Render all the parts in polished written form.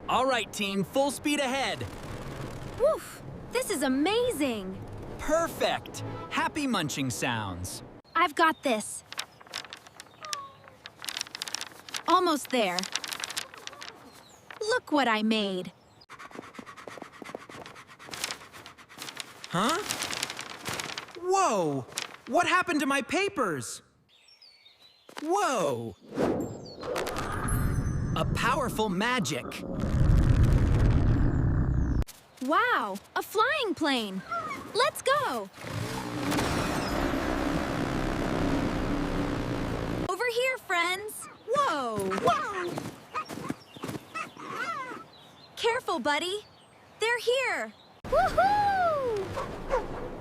All right, team, full speed ahead. Woof! This is amazing! Perfect! Happy munching sounds. I've got this. Almost there. Look what I made. Huh? Whoa! What happened to my papers? Whoa! A powerful magic. Wow! A flying plane! Let's go! Over here, friends! Whoa! Whoa! Careful, buddy! They're here! Woohoo!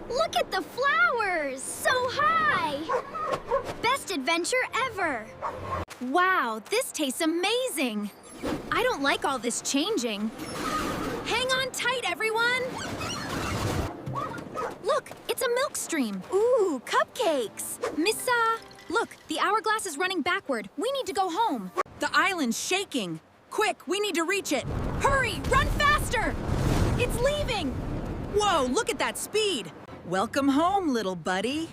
Look at the flowers! So high! Best adventure ever! Wow, this tastes amazing! I don't like all this changing. Hang on tight, everyone! Look, it's a milk stream. Ooh, cupcakes! Missa! Look, the hourglass is running backward. We need to go home. The island's shaking. Quick, we need to reach it. Hurry, run faster! It's leaving! Whoa, look at that speed! Welcome home, little buddy.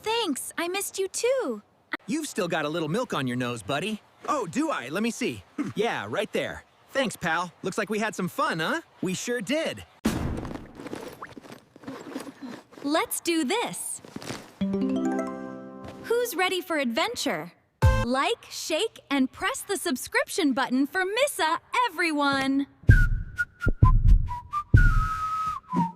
Thanks, I missed you too. You've still got a little milk on your nose, buddy. Oh, do I? Let me see. Yeah, right there. Thanks, pal. Looks like we had some fun, huh? We sure did. Let's do this. Who's ready for adventure? Like, shake, and press the subscription button for Missa, everyone!